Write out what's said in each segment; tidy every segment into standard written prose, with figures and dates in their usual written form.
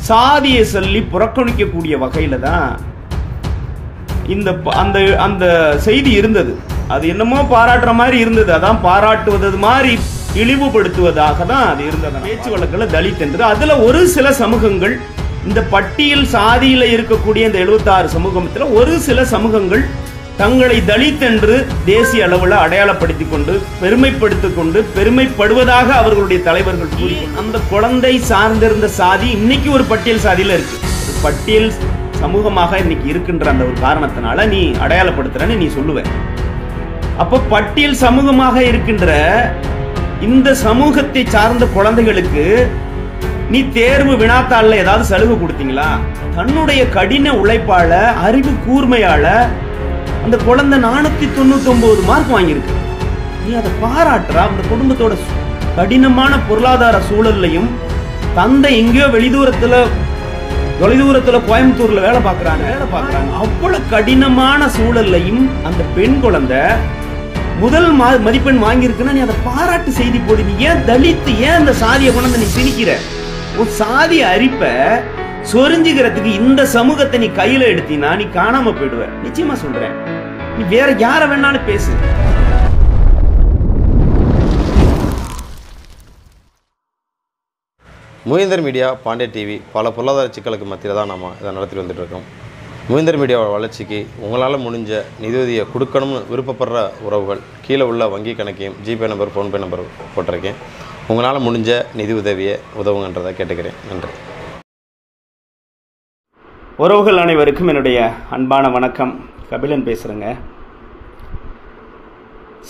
சாதியை சொல்லி புறக்கணிக்கக்கூடிய வகையில தான் இந்த அந்த அந்த செய்தி இருந்தது. அது என்னமோ பாராட்டுற மாதிரி இருந்தது. அதான் பாராட்டுவது மாதிரி இழிவுபடுத்துவதாக தான் அது இருந்தது. பேச்சு வழக்கில் தலித் என்று அதுல ஒரு சில சமூகங்கள், இந்த பட்டியல் சாதியில இருக்கக்கூடிய இந்த 76 சமூகத்தில் ஒரு சில சமூகங்கள் தங்களை தலித் என்று தேசிய அளவில் அடையாளப்படுத்திக் கொண்டு பெருமைப்படுவதாக அவர்களுடைய தலைவர்கள் கூறி, அந்த குழந்தை சார்ந்திருந்த சாதி இன்னைக்கு ஒரு பட்டியல் சாதியில இருக்கு. ஒரு பட்டியல் சமூகமாக இன்னைக்கு இருக்கின்ற அந்த ஒரு காரணத்தினால நீ அடையாளப்படுத்துறன்னு நீ சொல்லுவ. அப்ப பட்டியல் சமூகமாக இருக்கின்ற இந்த சமூகத்தை சார்ந்த குழந்தைகளுக்கு நீ தேர்வு வினாத்தாள்ல ஏதாவது சலுகை கொடுத்தீங்களா? தன்னுடைய கடின உழைப்பால, அறிவு கூர்மையால அந்த குழந்தை 499 மார்க் வாங்கியிருக்கு. நீ அதை பாராட்டுற. அந்த குடும்பத்தோட கடினமான பொருளாதார சூழல்லையும், தந்தை எங்கேயோ தொலைதூரத்துல கோயம்புத்தூர்ல வேலை பார்க்கறாங்க. அவ்வளவு கடினமான சூழல்லையும் அந்த பெண் குழந்தை முதல் மதிப்பெண் வாங்கியிருக்குன்னா நீ அதை பாராட்டு செய்தி போடு. நீ ஏன் தலித்து, ஏன் அந்த சாதியை கொண்டு நீ திணிக்கிற? ஒரு சாதி அரிப்ப சொரிஞ்சுக்கிறதுக்கு இந்த சமூகத்தை நீ கையில எடுத்தீனா நீ காணாம போயிடுவ. நிச்சயமா சொல்றேன். நீ வேற யார வேணாலும் பேசு. மூவேந்தர் மீடியா, பாண்டிய டிவி பல பொருளாதார சிக்கலுக்கு மத்தியில் தான் நம்ம இதை நடத்தி வந்துட்டு இருக்கோம். மூவேந்தர் மீடியாவோட வளர்ச்சிக்கு உங்களால் முடிஞ்ச நிதியுதவியை கொடுக்கணும்னு விருப்பப்படுற உறவுகள் கீழே உள்ள வங்கி கணக்கையும் ஜிபே நம்பர், ஃபோன்பே நம்பர் போட்டிருக்கேன். உங்களால் முடிஞ்ச நிதி உதவியை உதவுங்கன்றதை கேட்டுக்கிறேன். நன்றி. உறவுகள் அனைவருக்கும் என்னுடைய அன்பான வணக்கம். கபிலன் பேசுகிறேங்க.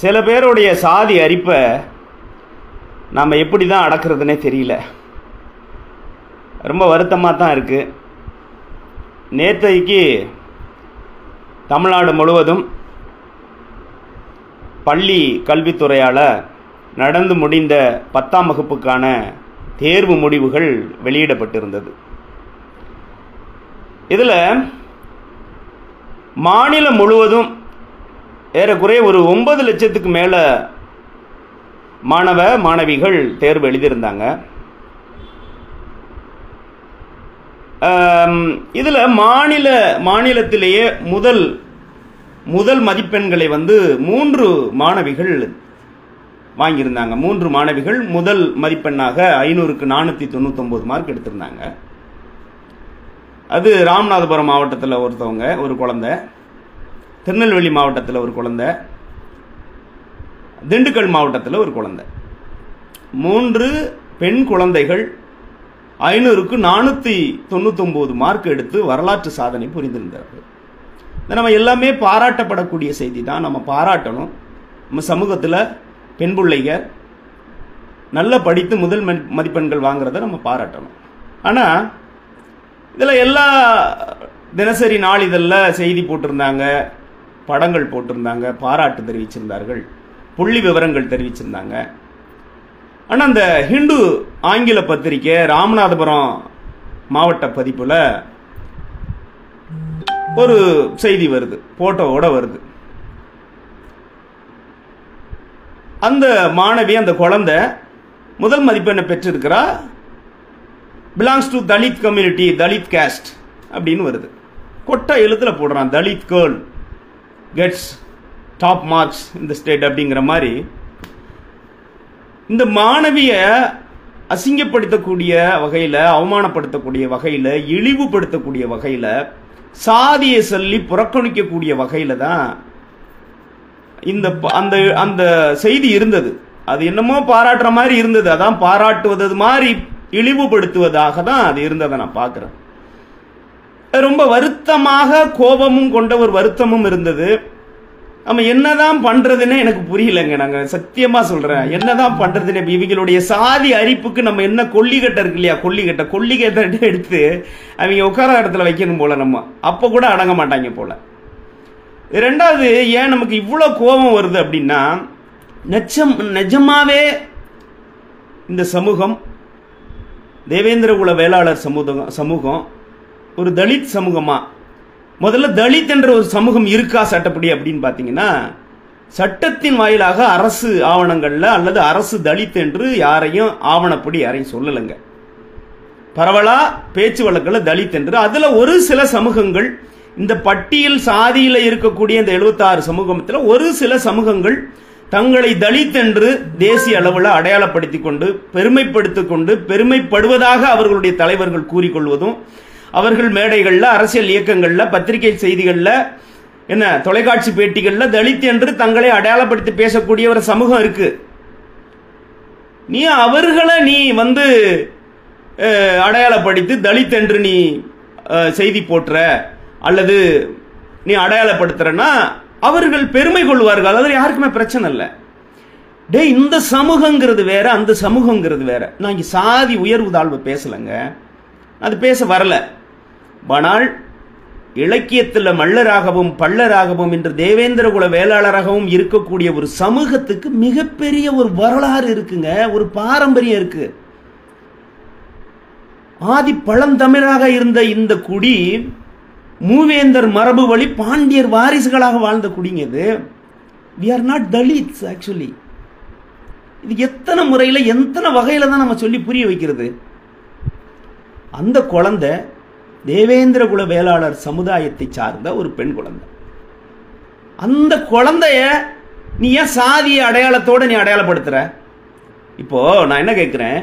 சில பேருடைய சாதி அரிப்பை நாம் எப்படி தான் அடக்கிறதுனே தெரியல. ரொம்ப வருத்தமாக தான் இருக்குது. நேற்றைக்கு தமிழ்நாடு முழுவதும் பள்ளி கல்வித்துறையால் நடந்து முடிந்த 10ஆம் வகுப்புக்கான தேர்வு முடிவுகள் வெளியிடப்பட்டிருந்தது. இதில் மாநிலம் முழுவதும் ஏறக்குறைய ஒரு 9 லட்சத்துக்கு மேலே மாணவிகள் தேர்வு எழுதியிருந்தாங்க. இதில் மாநிலத்திலேயே முதல் மதிப்பெண்களை 3 மாணவிகள் வாங்கியிருந்தாங்க. 3 மாணவிகள் முதல் மதிப்பெண்ணாக 500க்கு 499 மார்க் எடுத்திருந்தாங்க. அது ராமநாதபுரம் மாவட்டத்தில் ஒரு குழந்தை, திருநெல்வேலி மாவட்டத்தில் ஒரு குழந்தை, திண்டுக்கல் மாவட்டத்தில் ஒரு குழந்தை. 3 பெண் குழந்தைகள் 500க்கு 499 மார்க் எடுத்து வரலாற்று சாதனை புரிந்திருந்தார்கள். நம்ம எல்லாமே பாராட்டப்படக்கூடிய செய்தி தான். நம்ம பாராட்டணும். நம்ம சமூகத்தில் பெண் பிள்ளைகள் நல்லா படித்து முதல் மதிப்பெண்கள் வாங்குறத நம்ம பாராட்டணும். ஆனால் இதில் எல்லா தினசரி நாளிதழில் செய்தி போட்டிருந்தாங்க, படங்கள் போட்டிருந்தாங்க, பாராட்டு தெரிவிச்சிருந்தார்கள், புள்ளி விவரங்கள் தெரிவிச்சிருந்தாங்க. ஆனால் அந்த ஹிந்து ஆங்கில பத்திரிகை ராமநாதபுரம் மாவட்ட பதிப்பில் ஒரு செய்தி வருது, போட்டோவோட வருது. அந்த மாணவி, அந்த குழந்தை முதல் மதிப்பெண்ணை பெற்றிருக்கிறா. Belongs to Dalit community, Dalit caste அப்படின்னு வருது. கொட்டை எழுத்துல போடுறான், Dalit girl gets top marks இந்த ஸ்டேட் அப்படிங்கிற மாதிரி. இந்த மாணவியை அசிங்கப்படுத்தக்கூடிய வகையில், அவமானப்படுத்தக்கூடிய வகையில், இழிவுபடுத்தக்கூடிய வகையில், சாதியை சொல்லி புறக்கணிக்கக்கூடிய வகையில் தான் இந்த அந்த செய்தி இருந்தது. அது என்னமோ பாராட்டுற மாதிரி இருந்தது. அதான் பாராட்டுவது மாதிரி இழிவுபடுத்துவதாக தான் அது இருந்ததை நான் பார்க்குறேன். ரொம்ப வருத்தமாக, கோபமும் கொண்ட ஒரு வருத்தமும் இருந்தது. நம்ம என்னதான் பண்றதுன்னு எனக்கு புரியலங்க. நாங்க சத்தியமா சொல்றேன், என்னதான் பண்றதுன்னு. இவங்களுடைய சாதி அரிப்புக்கு நம்ம என்ன கொல்லிக்கட்டை இருக்கு இல்லையா, கொல்லிக்கட்டை எடுத்து அவங்க உட்கார இடத்துல வைக்கணும் போல. நம்ம அப்ப கூட அடங்க மாட்டாங்க போல. ரெண்டாவது, ஏன் நமக்கு இவ்வளோ கோபம் வருது அப்படின்னா, நிஜமாவே இந்த சமூகம், தேவேந்திர குல வேளாளர் சமூகம் ஒரு தலித் சமூகமா? முதல்ல தலித் என்ற ஒரு சமூகம் இருக்கா சட்டப்படி அப்படின்னு பார்த்தீங்கன்னா, சட்டத்தின் வாயிலாக அரசு ஆவணங்கள்ல அல்லது அரசு தலித் என்று யாரையும் ஆவணப்படி யாரையும் சொல்லலைங்க. பரவலா பேச்சு வழக்கில் தலித் என்று. அதுல ஒரு சில சமூகங்கள், இந்த பட்டியல் சாதியில இருக்கக்கூடிய இந்த 76 சமூகத்தில் ஒரு சில சமூகங்கள் தங்களை தலித் என்று தேசிய அளவில் அடையாளப்படுத்திக் கொண்டு பெருமைப்படுத்திக் கொண்டு பெருமைப்படுவதாக அவர்களுடைய தலைவர்கள் கூறிக்கொள்வதும், அவர்கள் மேடைகள்ல, அரசியல் இயக்கங்கள்ல, பத்திரிகை செய்திகள்ல, என்ன தொலைக்காட்சி பேட்டிகள்ல தலித் என்று தங்களை அடையாளப்படுத்தி பேசக்கூடிய ஒரு சமூகம் இருக்கு. நீ அவர்களை நீ வந்து அடையாளப்படுத்தி தலித் என்று நீ செய்தி போட்டுற அல்லது நீ அடையாளப்படுத்துறன்னா அவர்கள் பெருமை கொள்வார்கள். அதில் யாருக்குமே பிரச்சனை இல்லை. டே, இந்த சமூகங்கிறது வேற, அந்த சமூகங்கிறது வேற. நான் இங்க சாதி உயர்வு தாழ்வு பேசலைங்க, அது பேச வரல. ஆனால் இலக்கியத்தில் மல்லராகவும் பல்லராகவும் இன்று தேவேந்திர குல வேளாளராகவும் இருக்கக்கூடிய ஒரு சமூகத்துக்கு மிகப்பெரிய ஒரு வரலாறு இருக்குங்க, ஒரு பாரம்பரியம் இருக்கு. ஆதி பழந்தமிழராக இருந்த இந்த குடி மூவேந்தர் மரபு வழி பாண்டியர் வாரிசுகளாக வாழ்ந்த குடிங்க இது. we are not dalits actually. இது எத்தனை முறையில் எத்தனை வகையில தான் நம்ம சொல்லி புரிய வைக்கிறது. அந்த குழந்தை தேவேந்திர குல வேளாளர் சமுதாயத்தை சார்ந்த ஒரு பெண் குழந்தை. அந்த குழந்தைய நீ ஏன் சாதிய அடையாளத்தோட நீ அடையாளப்படுத்துற? இப்போ நான் என்ன கேட்கிறேன்,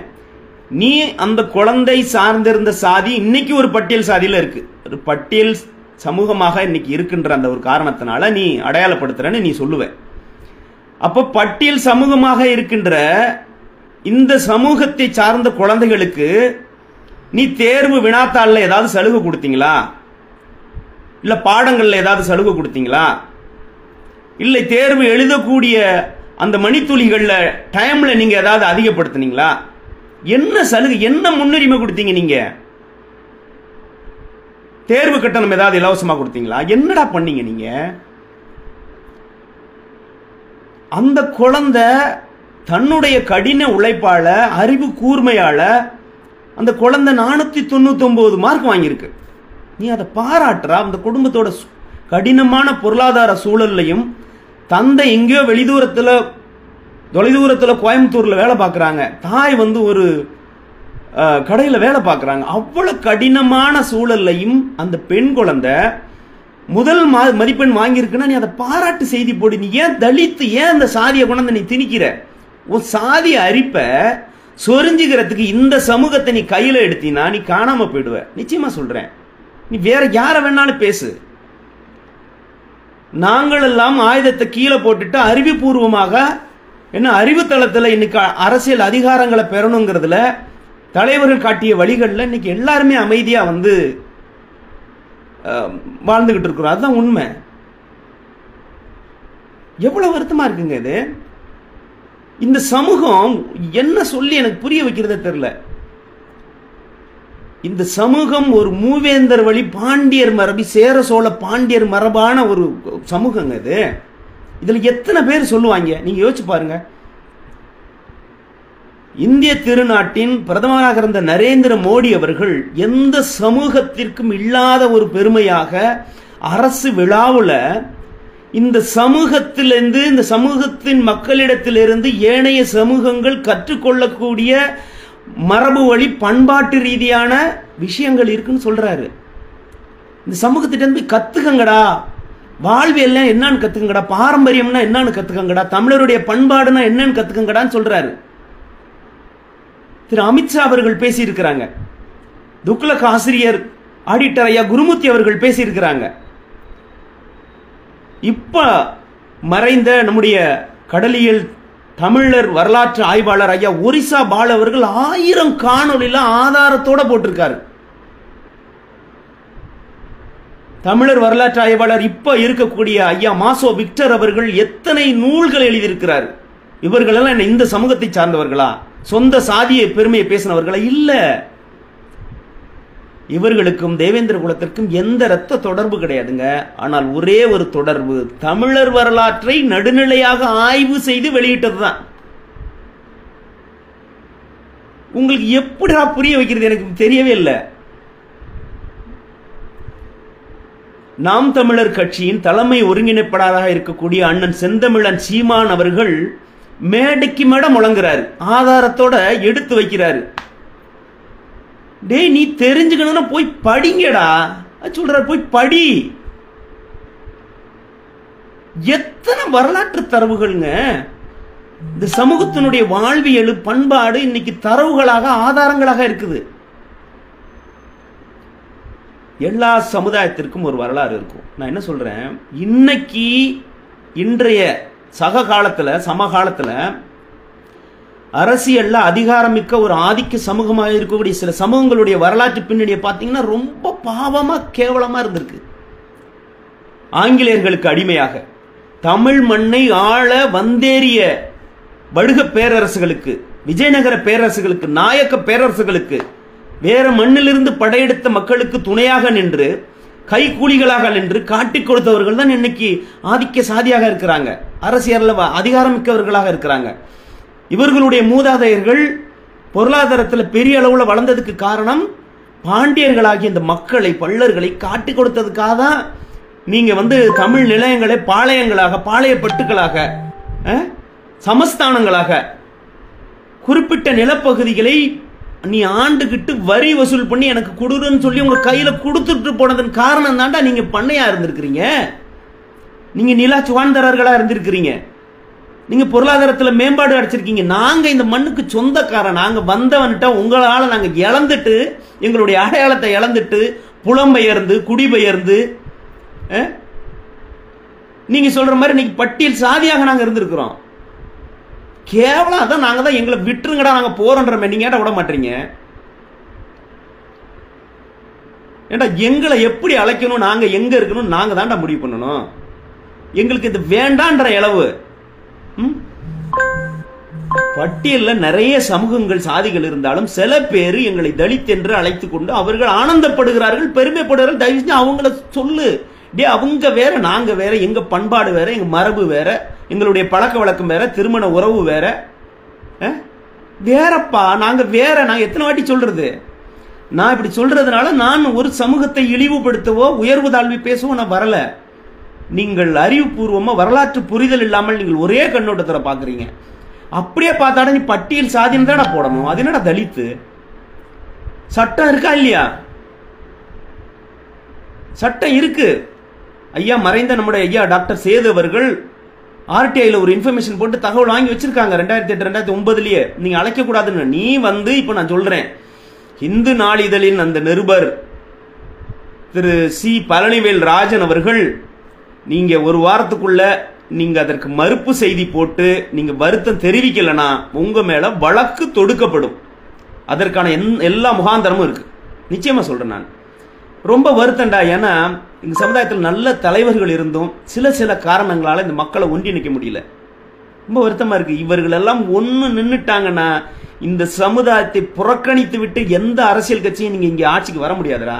நீ அந்த குழந்தை சார்ந்திருந்த சாதி இன்னைக்கு ஒரு பட்டியல் சாதியில இருக்கு, ஒரு பட்டியல் சமூகமாக இன்னைக்கு இருக்கின்ற அந்த ஒரு காரணத்தினால நீ அடையாளப்படுத்துறன்னு நீ சொல்லுவ. அப்போ பட்டியல் சமூகமாக இருக்கின்ற இந்த சமூகத்தை சார்ந்த குழந்தைகளுக்கு நீ தேர்வு வினாத்தாள்ல ஏதாவது சலுகை கொடுத்தீங்களா? இல்ல பாடங்கள்ல ஏதாவது சலுகை கொடுத்தீங்களா? இல்லை தேர்வு எழுதக்கூடிய அந்த மணித்துளிகள்ல டைம்ல நீங்க ஏதாவது அதிகப்படுத்தினீங்களா? என்ன சலுகை, என்ன முன்னுரிமை கொடுத்தீங்க? நீங்க தேர்வு கட்டணம் ஏதாவது இலவசமா கொடுத்தீங்களா? என்னடா பண்ணீங்க நீங்க? அந்த குழந்தை தன்னுடைய கடின உழைப்பால, அறிவு கூர்மையால அந்த குழந்தை 499 மார்க் வாங்கியிருக்கு. நீ அதை பாராட்டுறா? அந்த குடும்பத்தோட கடினமான பொருளாதார சூழல்லையும், தந்தை எங்கேயோ தொலைதூரத்தில் கோயம்புத்தூர்ல வேலை பார்க்குறாங்க, தாய் வந்து ஒரு கடையில் வேலை பார்க்குறாங்க. அவ்வளவு கடினமான சூழல்லையும் அந்த பெண் குழந்தை முதல் மதிப்பெண் வாங்கியிருக்குன்னா நீ அதை பாராட்டு செய்தி போடு. நீ ஏன் தலித்து, ஏன் அந்த சாதியை கொண்டு நீ திணிக்கிற? உன் சாதி அரிப்ப சொரிஞ்சுக்கிறதுக்கு இந்த சமூகத்தை நீ கையில எடுத்தீனா நீ காணாம போயிடுவ. நிச்சயமா சொல்றேன். நீ வேற யார வேணாலும் பேசு. நாங்கள் எல்லாம் ஆயுதத்தை கீழே போட்டுட்டு அறிவுபூர்வமாக என்ன அறிவுத்தளத்தில் இன்னைக்கு அரசியல் அதிகாரங்களை பெறணுங்கிறதுல தலைவர்கள் காட்டிய வழிகளில் இன்னைக்கு எல்லாருமே அமைதியா வந்து வாழ்ந்துகிட்டு இருக்கிறோம். அதுதான் உண்மை. எவ்வளவு வருத்தமா இருக்குங்க இது. இந்த சமூகம் என்ன சொல்லி எனக்கு புரிய வைக்கிறதே தெரியல. இந்த சமூகம் ஒரு மூவேந்தர் வழி பாண்டியர் மரபி, சேர சோழ பாண்டியர் மரபான ஒரு சமூகங்க இது. இதுல எத்தனை பேர் சொல்லுவாங்க நீங்க யோசிச்சு பாருங்க. இந்திய திருநாட்டின் பிரதமராக இருந்த நரேந்திர மோடி அவர்கள் எந்த சமூகத்திற்கும் இல்லாத ஒரு பெருமையாக அரசு விழாவில் இந்த சமூகத்திலிருந்து, இந்த சமூகத்தின் மக்களிடத்திலிருந்து ஏனைய சமூகங்கள் கற்றுக்கொள்ளக்கூடிய மரபு வழி பண்பாட்டு ரீதியான விஷயங்கள் இருக்குன்னு சொல்றாரு. இந்த சமூகத்திட்ட கத்துக்கங்கடா, வாழ்வியல் என்னன்னு கத்துக்கங்கடா, பாரம்பரியம்னா என்னன்னு கத்துக்கங்கடா, தமிழருடைய பண்பாடுனா என்னன்னு கத்துக்கங்கடான்னு சொல்றாரு. திரு அமித்ஷா அவர்கள் பேசியிருக்கிறாங்க, துக்ளக் ஆசிரியர் ஆடிட்டர் ஐயா குருமூர்த்தி அவர்கள் பேசியிருக்கிறாங்க. இப்ப மறைந்த நம்முடைய கடலியல் தமிழர் வரலாற்று ஆய்வாளர் ஐயா ஒரிசா பால் அவர்கள் 1000 காணொலியில ஆதாரத்தோட போட்டிருக்காரு. தமிழர் வரலாற்று ஆய்வாளர் இப்ப இருக்கக்கூடிய ஐயா மாசோ விக்டர் அவர்கள் எத்தனை நூல்கள் எழுதியிருக்கிறார். இவர்கள் எல்லாம் இந்த சமூகத்தை சார்ந்தவர்களா? சொந்த சாதியை பெருமையை பேசினவர்களா? இல்ல. இவர்களுக்கும் தேவேந்திர குலத்திற்கும் எந்த இரத்த தொடர்பு கிடையாதுங்க. ஆனால் ஒரே ஒரு தொடர்பு, தமிழர் வரலாற்றை நடுநிலையாக ஆய்வு செய்து வெளியிட்டதுதான். உங்களுக்கு எப்படிடா புரிய வைக்கிறது எனக்கு தெரியவே இல்லை. நாம் தமிழர் கட்சியின் தலைமை ஒருங்கிணைப்பாளராக இருக்கக்கூடிய அண்ணன் செந்தமிழன் சீமான் அவர்கள் மேடைக்கு மேடை முழங்குறாரு, ஆதாரத்தோட எடுத்து வைக்கிறாரு. டேய், நீ தெரிஞ்சுக்கணும்னா போய் படிங்கடா சொல்ற, போய் படி. எத்தனை வரலாற்று தரவுகள்ங்க. இந்த சமூகத்தினுடைய வாழ்வியல் பண்பாடு இன்னைக்கு தரவுகளாக ஆதாரங்களாக இருக்குது. எல்லா சமுதாயத்திற்கும் ஒரு வரலாறு இருக்கும். நான் என்ன சொல்றேன், இன்னைக்கு இன்றைய சமகாலத்துல அரசியல்ல அதிகாரமிக்க ஒரு ஆதிக்க சமூகமாக இருக்கக்கூடிய சில சமூகங்களுடைய வரலாற்று பின்னணியை பார்த்தீங்கன்னா ரொம்ப பாவமா கேவலமா இருந்திருக்கு. ஆங்கிலேயர்களுக்கு அடிமையாக தமிழ் மண்ணை ஆள வந்தேறிய வடுக பேரரசுகளுக்கு, விஜயநகர பேரரசுகளுக்கு, நாயக்க பேரரசுகளுக்கு, வேற மண்ணிலிருந்து படையெடுத்த மக்களுக்கு துணையாக நின்று கைக்கூலிகளாக நின்று காட்டிக் கொடுத்தவர்கள் தான் இன்னைக்கு ஆதிக்க சாதியாக இருக்கிறாங்க, அரசியல் அதிகாரம் மிக்கவர்களாக இருக்கிறாங்க. இவர்களுடைய மூதாதையர்கள் பொருளாதாரத்தில் பெரிய அளவுல வளர்ந்ததுக்கு காரணம் பாண்டியர்களாகிய இந்த மக்களை, பள்ளர்களை காட்டிக் கொடுத்ததுக்காக தான் நீங்க தமிழ் நிலையங்களை பாளையங்களாக, பாளையப்பட்டுகளாக, சமஸ்தானங்களாக, குறிப்பிட்ட நிலப்பகுதிகளை நீ ஆண்டுகிட்டு வரி வசூல் பண்ணி எனக்கு கொடுன்னு சொல்லி உங்க கையில கொடுத்துட்டு போனதன் காரணம் தாண்டா நீங்க பண்ணையா இருந்திருக்கிறீங்க, நீங்க நிலா சுவான்தரர்களா இருந்திருக்கிறீங்க, நீங்க பொருளாதாரத்தில் மேம்பாடு அடைச்சிருக்கீங்க. நாங்க இந்த மண்ணுக்கு சொந்தக்காரன், நாங்க வந்தவன்ட்ட உங்களால நாங்க இழந்துட்டு, எங்களுடைய அடையாளத்தை இழந்துட்டு, புலம்பெயர்ந்து குடிபெயர்ந்து, நீங்க சொல்ற மாதிரி இன்னைக்கு பட்டியல் சாதியாக நாங்க இருந்திருக்கிறோம். கேவலம் அதான். நாங்க தான் எங்களை விட்டுருங்கடா நாங்க போறோன்ற நீங்க ஏன்டா விட மாட்டீங்க? ஏண்டா எங்களை எப்படி அழைக்கணும், நாங்க எங்க இருக்கணும் நாங்க தாண்டா முடிவு பண்ணணும். எங்களுக்கு இது வேண்டான்ற அளவு. பட்டியல்ல நிறைய சமூகங்கள் சாதிகள் இருந்தாலும் சில பேர் எங்களை தலித் என்று அழைத்துக் கொண்டு அவர்கள் ஆனந்தப்படுகிறார்கள், பெருமைப்படுகிறார்கள். தயவு செஞ்சு அவங்கள சொல்லு, டே அவங்க வேற நாங்க வேற, எங்க பண்பாடு வேற, எங்க மரபு வேற, எங்களுடைய பழக்க வழக்கம் வேற, திருமண உறவு வேற, வேறப்பா நாங்க வேற. நான் எத்தனை வாட்டி சொல்றது? நான் இப்படி சொல்றதுனால நான் ஒரு சமூகத்தை இழிவுபடுத்தவோ உயர்வு தாழ்வி பேசவோ நான் வரல. நீங்கள் அறிவுபூர்வமா வரலாற்று புரிதல் இல்லாமல் நீங்கள் ஒரே கண்ணோட்டத்தில் பாக்குறீங்க. அப்படியே பார்த்தாட நீ பட்டியல் சாதின்னு தானே போடணும். அது என்னடா தலித்து? சட்டம் இருக்கா இல்லையா? சட்டம் இருக்கு. ஐயா மறைந்த நம்முடைய ஐயா டாக்டர் சேது அவர்கள் ஆர்டிஐல ஒரு இன்ஃபர்மேஷன் போட்டு தகவல் வாங்கி வச்சிருக்காங்க 2008 2009லயே. நீங்க அழைக்க கூடாதுன்னு. நீ இப்ப நான் சொல்றேன், இந்து நாளிதழின் அந்த நிருபர் திரு சி பழனிவேல் ராஜன் அவர்கள், நீங்க ஒரு வாரத்துக்குள்ள நீங்க அதற்கு மறுப்பு செய்தி போட்டு நீங்க வருத்தம் தெரிவிக்கலனா உங்க மேல வழக்கு தொடுக்கப்படும். அதற்கான எல்லா முகாந்தரமும் இருக்கு. நிச்சயமா சொல்றேன். நான் ரொம்ப வருத்தம்டா. ஏன்னா இந்த சமுதாயத்தில் நல்ல தலைவர்கள் இருந்தும் சில காரணங்களால இந்த மக்களை ஒன்றிணைக்க முடியல. ரொம்ப வருத்தமா இருக்கு. இவர்கள் எல்லாம் ஒன்னு நின்னுட்டாங்கன்னா இந்த சமுதாயத்தை புறக்கணித்து விட்டு எந்த அரசியல் கட்சியும் நீங்க இங்க ஆட்சிக்கு வர முடியாதுடா.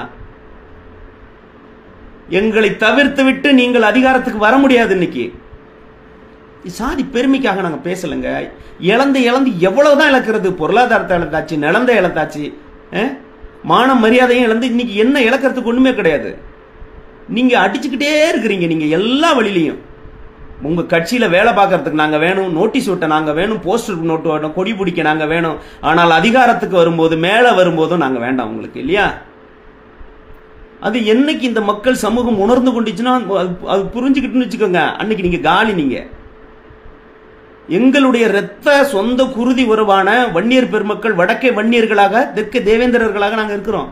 எங்களை தவிர்த்து விட்டு நீங்கள் அதிகாரத்துக்கு வர முடியாது. இன்னைக்கு சாதி பெருமைக்காக நாங்க பேசலங்க. இழந்து எவ்வளவுதான் இழக்கிறது? பொருளாதாரத்தை இழந்தாச்சு, நிலந்த இழந்தாச்சு, மான மரியாதையும் இழந்து இன்னைக்கு என்ன இழக்கிறதுக்கு ஒண்ணுமே கிடையாது. நீங்க அடிச்சுக்கிட்டே இருக்கிறீங்க. நீங்க எல்லா வழியிலையும் உங்க கட்சியில வேலை பார்க்கறதுக்கு நாங்க வேணும், நோட்டீஸ் ஒட்ட நாங்க வேணும், போஸ்டர் நோட்டு வேணும், கொடி பிடிக்க நாங்க வேணும். ஆனால் அதிகாரத்துக்கு வரும்போது மேல வரும்போதும் நாங்க வேண்டாம் உங்களுக்கு, இல்லையா? அது என்னைக்கு இந்த மக்கள் சமூகம் உணர்ந்து கொண்டுச்சுன்னா அது புரிஞ்சுக்கிட்டுன்னு வச்சுக்கோங்க, அன்னைக்கு நீங்க காலி. நீங்க எங்களுடைய இரத்த சொந்த குருதி உறவான வன்னியர் பெருமக்கள், வடக்கே வன்னியர்களாக தெற்கே தேவேந்திரர்களாக நாங்க இருக்கிறோம்.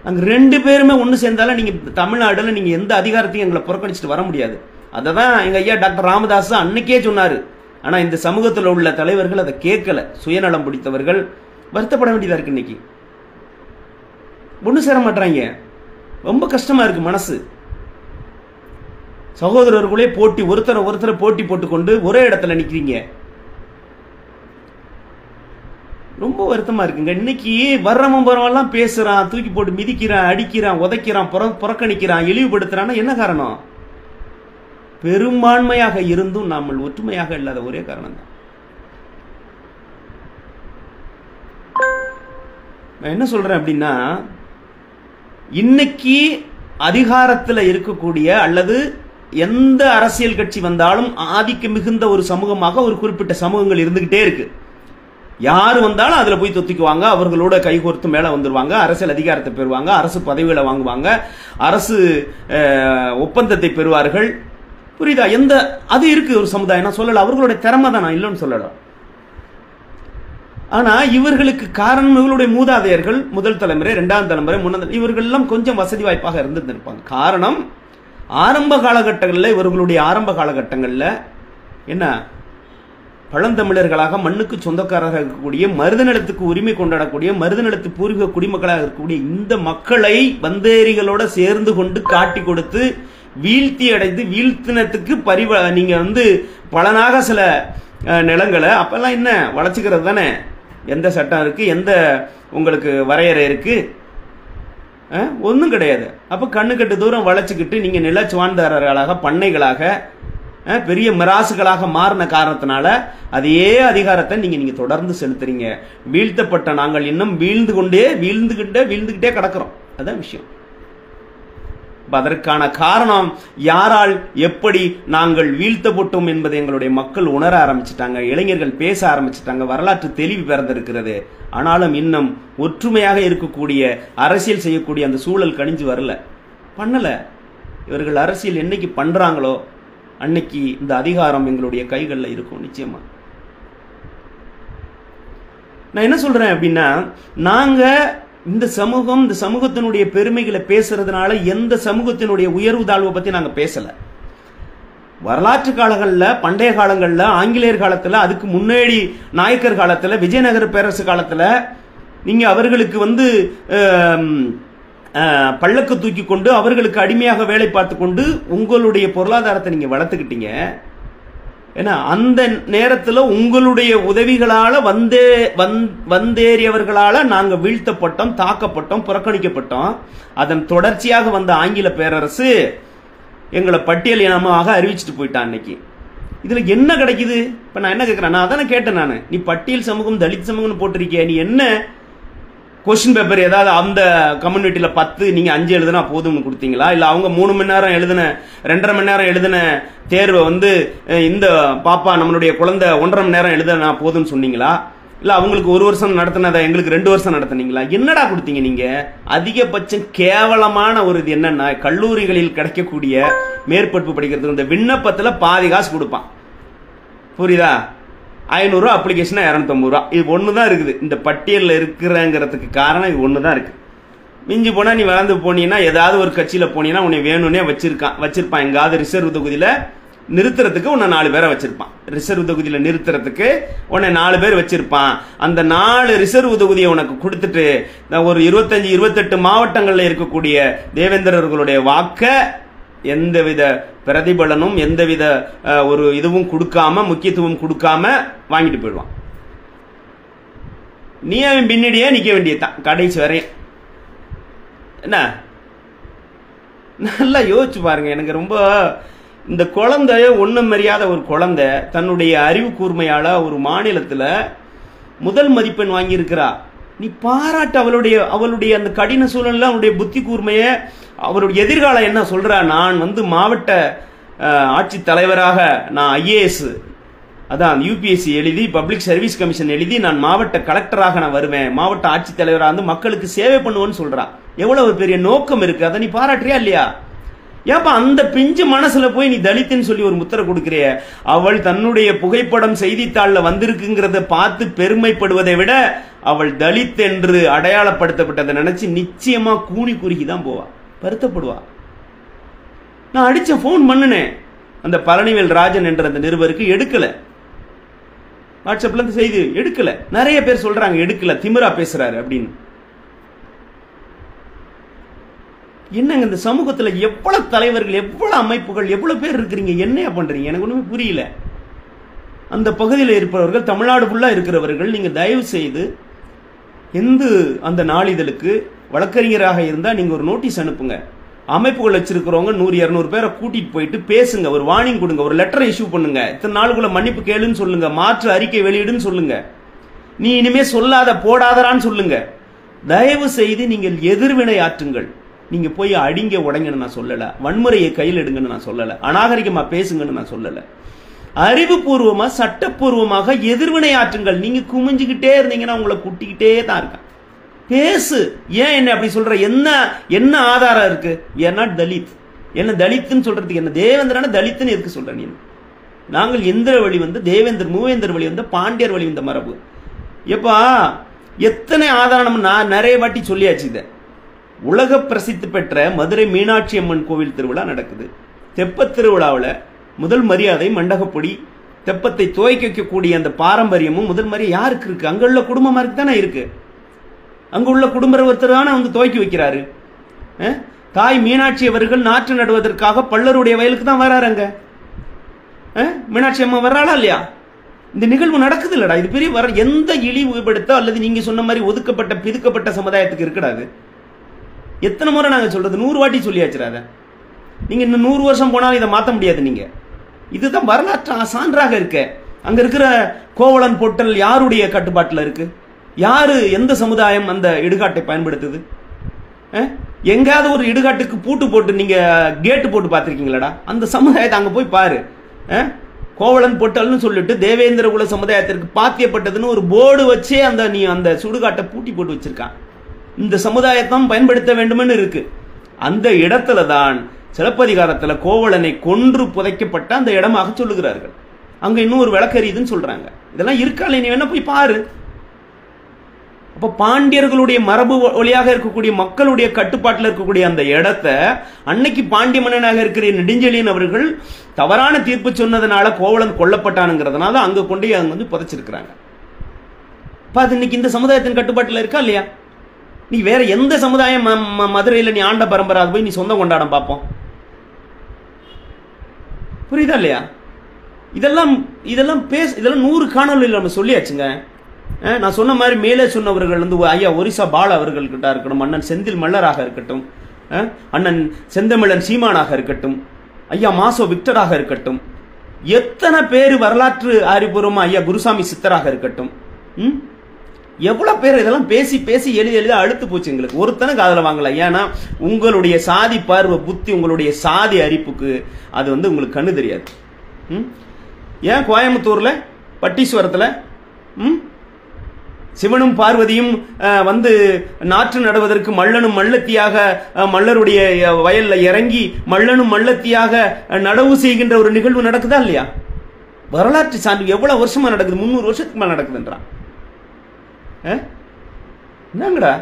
நாங்க 2 பேருமே ஒண்ணு சேர்ந்தாலும் நீங்க தமிழ்நாடுல நீங்க எந்த அதிகாரத்தையும் எங்களை புறக்கணிச்சுட்டு வர முடியாது. அததான் எங்க ஐயா டாக்டர் ராமதாஸ் அன்னைக்கே சொன்னாரு. ஆனா இந்த சமூகத்தில் உள்ள தலைவர்கள் அதை கேட்கல. சுயநலம் பிடித்தவர்கள் வருத்தப்பட வேண்டியதா இருக்கு. இன்னைக்கு ஒண்ணு சேர மாட்டாங்க. ரொம்ப கஷ்டமா இருக்கு மனசு. சகோதரர்களே போட்டி, ஒருத்தரை போட்டி போட்டுக்கொண்டு ஒரே இடத்துல நிக்கிறீங்க. ரொம்ப வருத்தமா இருக்குங்க. இன்னைக்கு வர்றவன் போறவெல்லாம் பேசுறான், தூக்கி போட்டு மிதிக்கிறான், அடிக்கிறான், உதைக்கிறான், புறக்கணிக்கிறான், இழிவுபடுத்துறான். என்ன காரணம்? பெரும்பான்மையாக இருந்தும் நாமல் ஒற்றுமையாக இல்லாத ஒரே காரணம் தான். நான் என்ன சொல்றேன் அப்படின்னா, இன்னைக்கு அதிகாரத்தில் இருக்கக்கூடிய அல்லது எந்த அரசியல் கட்சி வந்தாலும் ஆதிக்கம் மிகுந்த ஒரு சமூகமாக ஒரு குறிப்பிட்ட சமூகங்கள் இருந்துகிட்டே இருக்கு. யார் வந்தாலும் அதில் போய் தொத்திக்குவாங்க, அவர்களோட கைகோர்த்து மேலே வந்துடுவாங்க, அரசியல் அதிகாரத்தை பெறுவாங்க, அரசு பதவிகளை வாங்குவாங்க, அரசு ஒப்பந்தத்தை பெறுவார்கள். புரியுதா? அது இருக்கு ஒரு சமுதாயம், நான் சொல்லல, அவர்களுடைய திறமை தான், நான் இல்லைன்னு சொல்லல. ஆனா இவர்களுக்கு காரணம் இவர்களுடைய மூதாதையர்கள், முதல் தலைமுறை, இரண்டாம் தலைமுறை, மூணாம், இவர்கள் எல்லாம் கொஞ்சம் வசதி வாய்ப்பாக இருந்திருப்பாங்க. காரணம், ஆரம்ப காலகட்டங்களில், இவர்களுடைய ஆரம்ப காலகட்டங்களில் என்ன, பழந்தமிழர்களாக மண்ணுக்கு சொந்தக்காரராக இருக்கக்கூடிய, மருத நிலத்துக்கு உரிமை கொண்டாடக்கூடிய, மருத நிலத்து பூர்வீக குடிமக்களாக இருக்கக்கூடிய இந்த மக்களை வந்தேரிகளோட சேர்ந்து கொண்டு காட்டி கொடுத்து வீழ்த்தி அடைந்து, வீழ்த்தினத்துக்கு நீங்க பலனாக சில நிலங்களை அப்பெல்லாம் என்ன வளர்ச்சிக்கிறது தானே, எந்த சட்டம் இருக்கு, எந்த உங்களுக்கு வரையறை இருக்கு, ஒன்றும் கிடையாது. அப்ப கண்ணுக்கட்டு தூரம் வளைச்சுக்கிட்டு நீங்க நிலச்சுவான்தாரர்களாக, பண்ணைகளாக, பெரிய மிராசுகளாக மாறின காரணத்தினால அதே அதிகாரத்தை நீங்க தொடர்ந்து செலுத்துறீங்க. வீழ்த்தப்பட்ட நாங்கள் இன்னும் வீழ்ந்துகிட்டே கிடக்கிறோம். அதான் விஷயம். அதற்கான காரணம் யாரால், எப்படி நாங்கள் வீழ்த்தப்பட்டோம் என்பதை எங்களுடைய மக்கள் உணர ஆரம்பிச்சிட்டாங்க, இளைஞர்கள் பேச ஆரம்பிச்சிட்டாங்க, வரலாற்று தெளிவு பிறந்திருக்கிறது. ஆனாலும் இன்னும் ஒற்றுமையாக இருக்கக்கூடிய, அரசியல் செய்யக்கூடிய அந்த சூழல் கணிஞ்சு வரல, பண்ணல. இவர்கள் அரசியல் என்னைக்கு பண்றாங்களோ அன்னைக்கு இந்த அதிகாரம் எங்களுடைய கைகளில் இருக்கும். நிச்சயமா நான் என்ன சொல்றேன் அப்படின்னா, நாங்க இந்த சமூகத்தினுடைய பெருமைகளை பேசுறதுனால எந்த சமூகத்தினுடைய உயர்வு தாழ்வை பத்தி நாங்க பேசல. வரலாற்று காலங்களில், பண்டைய காலங்களில், ஆங்கிலேயர் காலத்துல, அதுக்கு முன்னாடி நாயக்கர் காலத்துல, விஜயநகர பேரரசு காலத்துல நீங்க அவர்களுக்கு பள்ளக்கு தூக்கி கொண்டு அவர்களுக்கு அடிமையாக வேலை பார்த்து கொண்டு உங்களுடைய பொருளாதாரத்தை நீங்க வளர்த்துக்கிட்டீங்க. ஏன்னா அந்த நேரத்தில் உங்களுடைய உதவிகளால வந்தேறியவர்களால நாங்க வீழ்த்தப்பட்டோம், தாக்கப்பட்டோம், புறக்கணிக்கப்பட்டோம். அதன் தொடர்ச்சியாக வந்த ஆங்கில பேரரசு எங்களை பட்டியல் இனமாக அறிவிச்சுட்டு போயிட்டான். அன்னைக்கு இதுல என்ன கிடைக்குது? இப்ப நான் என்ன கேட்கிறேன், நான் அதானே கேட்டேன், நான் நீ பட்டியல் சமூகம், தலித் சமூகம்னு போட்டிருக்கிய, நீ என்ன கொஸ்டின் பேப்பர் ஏதாவது அந்த கம்யூனிட்டியில 10 நீங்க 5 எழுதுனா போதும்னு கொடுத்தீங்களா? இல்ல அவங்க 3 மணி நேரம் எழுதின, 2.5 மணி நேரம் எழுதின தேர்வை இந்த பாப்பா நம்மளுடைய குழந்தை 1.5 மணி நேரம் எழுதுனா போதும்னு சொன்னீங்களா? இல்ல அவங்களுக்கு 1 வருஷம் நடத்தினதை எங்களுக்கு 2 வருஷம் நடத்தினீங்களா? என்னடா கொடுத்தீங்க நீங்க? அதிகபட்சம் கேவலமான ஒரு இது என்னன்னா, கல்லூரிகளில் கிடைக்கக்கூடிய மேற்படிப்பு படிக்கிறதுக்கு இந்த விண்ணப்பத்துல பாதி காசு கொடுப்பான். புரியுதா? 500 ரூபா அப்ளிகேஷனா 250 ரூபா. இது ஒண்ணுதான் இருக்குது. இந்த பட்டியலில் இருக்கிறங்கிறதுக்கு காரணம் இது ஒண்ணுதான் இருக்கு. மிஞ்சி போனா நீ வளர்ந்து போனீங்கன்னா, ஏதாவது ஒரு கட்சியில போனீங்கன்னா உன்னை வேணும்னே வச்சிருப்பான். எங்காவது ரிசர்வ் தொகுதியில நிறுத்துறதுக்கு உன்னை 4 பேரை வச்சிருப்பான். ரிசர்வ் தொகுதியில நிறுத்துறதுக்கு உன்னை 4 பேர் வச்சிருப்பான். அந்த 4 ரிசர்வ் தொகுதியை உனக்கு கொடுத்துட்டு ஒரு 25-28 மாவட்டங்கள்ல இருக்கக்கூடிய தேவேந்திரர்களுடைய வாக்க எந்தவித பிரதிபலனும், எந்தவித ஒரு இதுவும் கொடுக்காம, முக்கியத்துவம் கொடுக்காம வாங்கிட்டு போயிடுவான். நீ அவன் பின்னாடியே நிக்க வேண்டியதான் கடைசி வரை. என்ன நல்லா யோசிச்சு பாருங்க. எனக்கு ரொம்ப இந்த குழந்தைய ஒண்ணும் மரியாத ஒரு குழந்தை தன்னுடைய அறிவு கூர்மையால ஒரு மாநிலத்துல முதல் மதிப்பெண் வாங்கி இருக்கிறா. நீ பாராட்டு அவளுடைய அந்த கடின சூழல்ல அவனுடைய புத்தி கூர்மைய, அவருடைய எதிர்காலம் என்ன சொல்றா, நான் மாவட்ட ஆட்சி தலைவராக, நான் IAS, அதான் UPSC எழுதி, பப்ளிக் சர்வீஸ் கமிஷன் எழுதி, நான் மாவட்ட கலெக்டராக நான் வருவேன், மாவட்ட ஆட்சித்தலைவராக மக்களுக்கு சேவை பண்ணுவேன்னு சொல்றா. எவ்வளவு பெரிய நோக்கம் இருக்கு. அதை நீ பாராட்டுறியா இல்லையா? ஏப்பா அந்த பிஞ்சு மனசுல போய் நீ தலித்துன்னு சொல்லி ஒரு முத்திரை கொடுக்கிறிய. அவள் தன்னுடைய புகைப்படம் செய்தித்தாள்ல வந்திருக்குங்கிறத பார்த்து பெருமைப்படுவதை விட அவள் தலித் என்று அடையாளப்படுத்தப்பட்டதை நினைச்சு நிச்சயமா கூனி குறுகிதான் போவா, வருத்தப்படுவா. நான் அடிச்ச போன் பண்ணினேன் அந்த பழனிவேல் ராஜன் என்ற அந்த நிருபருக்கு, எடுக்கல. வாட்ஸ்அப்ல இருந்து செய்தி எடுக்கல. நிறைய பேர் சொல்றாங்க எடுக்கல, திமிரா பேசுறாரு அப்படின்னு. என்னங்க இந்த சமூகத்துல எவ்வளவு தலைவர்கள், எவ்வளவு அமைப்புகள், எவ்வளவு பேர் இருக்கிறீங்க, என்னையா பண்றீங்க? எனக்கு ஒண்ணுமே புரியல. அந்த பகுதியில் இருப்பவர்கள், தமிழ்நாடு ஃபுல்லா இருக்கிறவர்கள், நீங்க தயவு செய்து அந்த நாளிதழுக்கு வழக்கறிஞராக இருந்தா நீங்க ஒரு நோட்டீஸ் அனுப்புங்க. அமைப்புகள் வச்சிருக்கிறவங்க 100-200 பேரை கூட்டிட்டு போயிட்டு பேசுங்க, ஒரு வார்னிங் கொடுங்க, ஒரு லெட்டர் இஷ்யூ பண்ணுங்க, இத்தனை நாளுக்குள்ள மன்னிப்பு கேளுன்னு சொல்லுங்க, மாற்று அறிக்கை வெளியிடுன்னு சொல்லுங்க, நீ இனிமே சொல்லாத போடாதரான்னு சொல்லுங்க. தயவு செய்து நீங்கள் எதிர்வினை ஆற்றுங்கள். நீங்க போய் அடிங்க உடைங்கன்னு நான் சொல்லல, வன்முறையை கையில் எடுங்கன்னு நான் சொல்லல, அநாகரிகமா பேசுங்கன்னு நான் சொல்லல. அறிவுபூர்வமா சட்டப்பூர்வமாக எதிர்வினை ஆற்றுங்கள். நீங்க குமிஞ்சுக்கிட்டே இருந்தீங்கன்னா உங்களை குட்டிக்கிட்டே தான் இருக்கான். பேசு. ஏன் என்ன அப்படி சொல்ற? என்ன ஆதாரம் இருக்கு? ஏன்னா தலித். என்ன தலித்துன்னு சொல்றதுக்கு என்ன? தேவேந்திரன தலித்துன்னு எதுக்கு சொல்ற நீ? நாங்கள் இந்திர வழி வந்து தேவேந்தர் மூவேந்தர் வழி வந்த பாண்டியர் வழி வந்த மரபு. எப்பா எத்தனை ஆதாரம் நான் நிறைய வாட்டி சொல்லியாச்சு. இதை உலக பிரசித்தி பெற்ற மதுரை மீனாட்சி அம்மன் கோவில் திருவிழா நடக்குது. தெப்பத் திருவிழாவில் முதல் மரியாதை மண்டகப்பொடி. தெப்பத்தை துவைக்க வைக்கக்கூடிய அந்த பாரம்பரியமும் முதல் மரியாதை யாருக்கு இருக்கு? அங்க உள்ள குடும்பமாருக்கு தானே இருக்கு. அங்க உள்ள குடும்ப ஒருத்தர் தானே வந்து துவைக்க வைக்கிறாரு. தாய் மீனாட்சி அவர்கள் நாற்று நடுவதற்காக பல்லருடைய வயலுக்கு தான் வராருங்க. மீனாட்சி அம்மா வர்றாளா இல்லையா? இந்த நிகழ்வு நடக்குது இல்லடா. இது பெரிய எந்த இழிவுபடுத்த அல்லது நீங்க சொன்ன மாதிரி ஒதுக்கப்பட்ட பிதுக்கப்பட்ட சமுதாயத்துக்கு இருக்கடாது. எத்தனை முறை நாங்க சொல்றது? 100 வாட்டி சொல்லியாச்சுறாத. நீங்க இன்னும் 100 வருஷம் போனாலும் இதை மாற்ற முடியாது. நீங்க இதுதான் வரலாற்று சான்றாக இருக்க. அங்க இருக்கிற கோவலன் பொட்டல் யாருடைய கட்டுப்பாட்டில் இருக்கு? யாரு, எந்த சமுதாயம் அந்த இடுகாட்டை பயன்படுத்துது? எங்காவது ஒரு இடுகாட்டுக்கு பூட்டு போட்டு நீங்க கேட்டு போட்டு பார்த்திருக்கீங்களா? அந்த சமுதாயத்தை அங்க போய் பாரு. கோவலன் பொட்டல்னு சொல்லிட்டு தேவேந்திர குல சமுதாயத்திற்கு பாத்தியப்பட்டதுன்னு ஒரு போர்டு வச்சே அந்த சுடுகாட்டை பூட்டி போட்டு வச்சிருக்கான். இந்த சமுதாயத்தான் பயன்படுத்த வேண்டும்னு இருக்கு. அந்த இடத்துல தான் சிலப்பதிகாரத்துல கோவலனை கொன்று புதைக்கப்பட்ட அந்த இடமாக சொல்லுகிறார்கள். அங்க இன்னும் ஒரு விளக்கறியுதுன்னு சொல்றாங்க. இதெல்லாம் இருக்கா? நீ வேணா போய் பாரு. அப்ப பாண்டியர்களுடைய மரபு வழியாக இருக்கக்கூடிய மக்களுடைய கட்டுப்பாட்டில் இருக்கக்கூடிய அந்த இடத்தை அன்னைக்கு பாண்டிய மன்னனாக இருக்கிற நெடுஞ்செழியன் அவர்கள் தவறான தீர்ப்பு சொன்னதுனால கோவலன் கொல்லப்பட்டானுங்கிறதுனால அங்க கொண்டு அவங்க வந்து புதைச்சிருக்கிறாங்க. அது இன்னைக்கு இந்த சமுதாயத்தின் கட்டுப்பாட்டில் இருக்கா இல்லையா? நீ வேற எந்த சமுதாயம் மதுரையில் நீ ஆண்ட பரம்பரை அது போய் நீ சொந்தம் கொண்டாட பார்ப்போம். புரியுதா இல்லையா? இதெல்லாம் 100 காணொலியில் நம்ம சொல்லியாச்சுங்க. நான் சொன்ன மாதிரி மேலே சொன்னவர்கள் வந்து ஐயா ஒரிசா பால அவர்கள்கிட்ட இருக்கட்டும், அண்ணன் செந்தில் மல்லராக இருக்கட்டும், அண்ணன் செந்தமிழன் சீமானாக இருக்கட்டும், ஐயா மாசோ விக்டராக இருக்கட்டும், எத்தனை பேர் வரலாற்று அறிவுபூர்வமா ஐயா குருசாமி சித்தராக இருக்கட்டும், எவ்வளவு பேர் இதெல்லாம் பேசி பேசி எழுதி அழுத்து போச்சு எங்களுக்கு. ஒருத்தனுக்கு அதில் வாங்கல. ஏன்னா உங்களுடைய சாதி பார்வை புத்தி, உங்களுடைய சாதி அரிப்புக்கு அது வந்து உங்களுக்கு கண்ணு தெரியாது. ஏன் கோயம்புத்தூர்ல பட்டீஸ்வரத்துல சிவனும் பார்வதியும் வந்து நாற்று நடுவதற்கு மல்லனும் மல்லத்தியாக மல்லருடைய வயல்ல இறங்கி மல்லனும் மல்லத்தியாக நடவு செய்கின்ற ஒரு நிகழ்வு நடக்குதா இல்லையா? வரலாற்று சான்று எவ்வளவு வருஷமா நடக்குது? 300 வருஷத்துக்கு மேல நடக்குதுன்றான். என்னங்கடா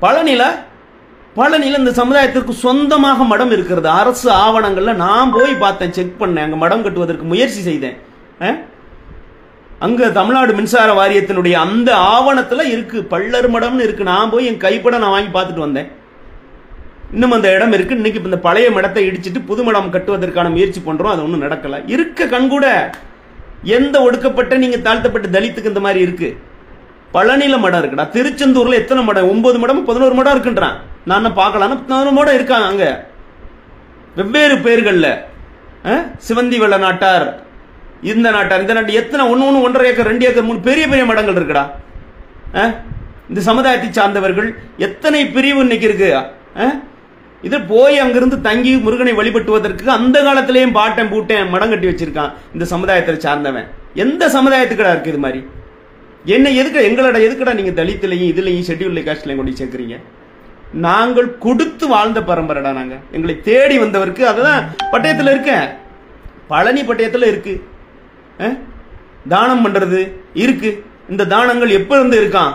பழனில இந்த சமுதாயத்திற்கு சொந்தமாக மடம் இருக்கிறது. அரசு ஆவணங்கள்ல நான் போய் பார்த்தேன், செக் பண்ணேன். அங்க மடம் கட்டுவதற்கு முயற்சி செய்தேன். அங்க தமிழ்நாடு மின்சார வாரியத்தினுடைய அந்த ஆவணத்துல இருக்கு, பள்ளர் மடம்னு இருக்கு. நான் போய் என் கைப்பட நான் வாங்கி பார்த்துட்டு வந்தேன். இன்னும் அந்த இடம் இருக்கு. இன்னைக்கு இந்த பழைய மடத்தை இடிச்சிட்டு புது மடம் கட்டுவதற்கான முயற்சி பண்றோம். அது ஒன்றும் நடக்கல. இருக்க கண்கூட எந்த ஒடுக்கப்பட்ட நீங்க தாழ்த்தப்பட்ட தலித்துக்கு இந்த மாதிரி இருக்கு? பழனில மடம் இருக்குடா. திருச்செந்தூர்ல எத்தனை மடம்? 9 மடம் 11 மடம் இருக்குன்றான். நான் என்ன பார்க்கலாம்? 11 மடம் இருக்காங்க அங்க வெவ்வேறு பேர்கள்ல. சிவந்தி வெள்ள நாட்டார், இந்த நாட்டார், இந்த நாட்டு எத்தனை 1 1.5 ஏக்கர் 2 ஏக்கர் 3 பெரிய பெரிய மடங்கள் இருக்குடா. இந்த சமுதாயத்தை சார்ந்தவர்கள் எத்தனை பிரிவு இன்னைக்கு இருக்கு. இதை போய் அங்கிருந்து தங்கி முருகனை வழிபட்டுவதற்கு அந்த காலத்திலேயும் பாட்டன் பூட்டேன் மடம் கட்டி வச்சிருக்கான் இந்த சமுதாயத்தை சார்ந்தவன். எந்த சமுதாயத்துக்கடா இருக்கு இது மாதிரி? என்ன எதுக்கடா நீங்க தலித்துலையும் இதுலையும் ஷெட்யூல்டு காஸ்ட்லையும் கொண்டு சேர்க்கிறீங்க? நாங்கள் கொடுத்து வாழ்ந்த பரம்பரைடா. நாங்க எங்களை தேடி வந்தவருக்கு அதுதான் பட்டயத்தில் இருக்க, பழனி பட்டயத்தில் இருக்கு. தானம் பண்றது இருக்கு. இந்த தானங்கள் எப்ப இருந்து இருக்கான்?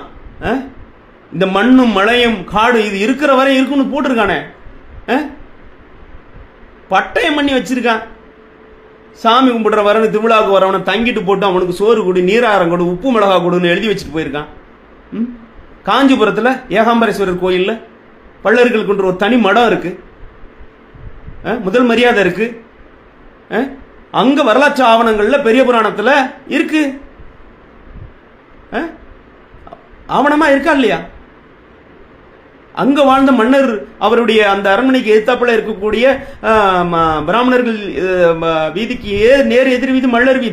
இந்த மண்ணும் மழையும் காடு இது இருக்கிற வரை இருக்குன்னு போட்டிருக்கானே. பட்டயம் பண்ணி வச்சிருக்கான். சாமி கும்பிடுற வரவன திருவிழாவுக்கு வரவனை தங்கிட்டு போட்டு அவனுக்கு சோறு கொடு, நீராரம் கொடு, உப்பு மிளகா கொடுன்னு எழுதி வச்சுட்டு போயிருக்கான். காஞ்சிபுரத்தில் ஏகாம்பரேஸ்வரர் கோயிலில் பள்ளர்களுக்கு ஒரு தனி மடம் இருக்கு, முதல் மரியாதை இருக்கு. அங்க வரலாற்று ஆவணங்கள்ல பெரிய புராணத்துல இருக்கு. ஆவணமா இருக்கா இல்லையா? அங்க வாழ்ந்த மன்னர் அவருடைய அந்த அரண்மனைக்கு எதிர்த்தாப்புல இருக்கக்கூடிய பிராமணர்கள் வீதிக்கு நேர் எதிர் வீதி